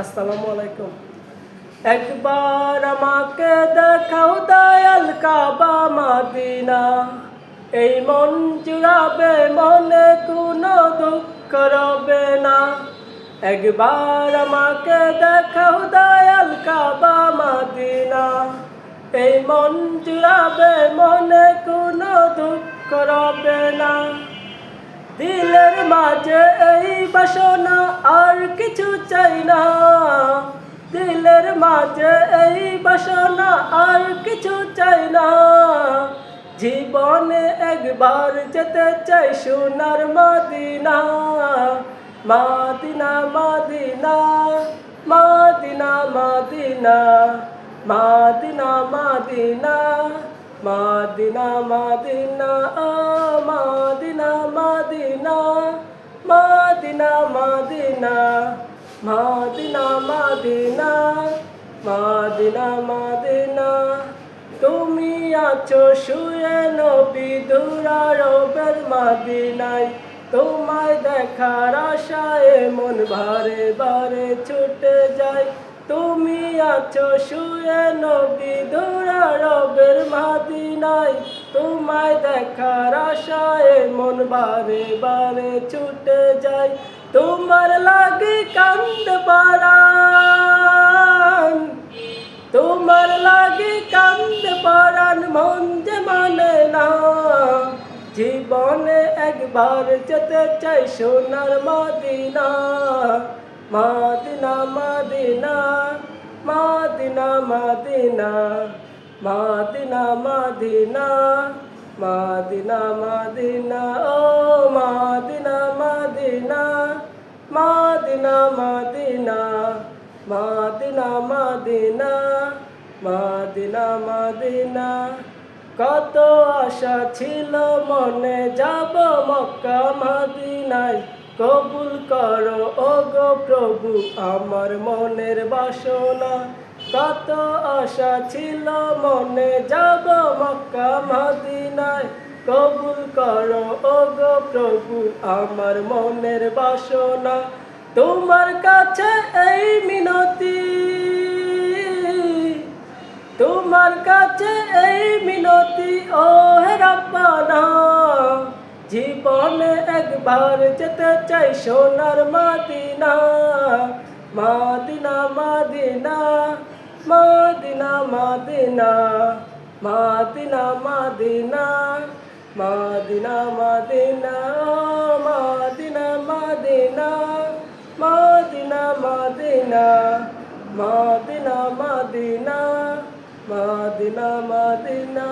আসসালামু আলাইকুম। একবার আমাকে দেখাও দয়াল কাবা মদিনা, এই মন জুড়াবে মনে কোনো দুঃখ রবে না। একবার আমাকে দেখাও দয়াল কাবা মদিনা, এই মন জুড়াবে মনে কোনো দুঃখ রবে না। দিলের মাঝে এই বাসনা আর কিছু চাই না, দিলের মাঝে এই বাসনা আর কিছু চাই না। জীবনে একবার যেতে চাই সোনার Medina, Medina Medina Medina Medina Medina Medina Medina Medina ও Medina Medina Medina Medina Medina Medina Medina Medina. তুমি আছো শুয়ে নবী দুরারবের মদিনায়, তোমায় দেখার আশায় মন বারে বারে ছুটে যায়। তুমি আছো শুয়ে নবী দুরারবের মদিনায়, তোমায় দেখার আশায় মন বারে বারে ছুটে যায়। তোমার লাগে কান্দে পরাণ, তোমার লাগে কান্দে পরাণ, মন যে মানে না। জীবনে একবার যেতে চাই সোনার Medina, Medina Medina Medina Medina Medina Medina Medina Medina ও Medina Medina Medina Medina Medina Medina Medina Medina. কত আশা ছিল মনে যাব মক্কা মদিনায়, কবুল করো ওগো প্রভু আমার মনের বাসনা। কত আশা ছিল মনে যাব মক্কা মদিনায়, কবুল করো ওগো প্রভু আমার মনের বাসনা। তোমার কাছে এই মিনতি, তোমার কাছে এই মিনতি ও হে রাব্বানা। জীবনে একবার যেতে চাই সোনার Medina, Medina Medina Medina Medina Medina Medina Medina Medina Medina Medina Medina Medina Medina Medina Medina Medina.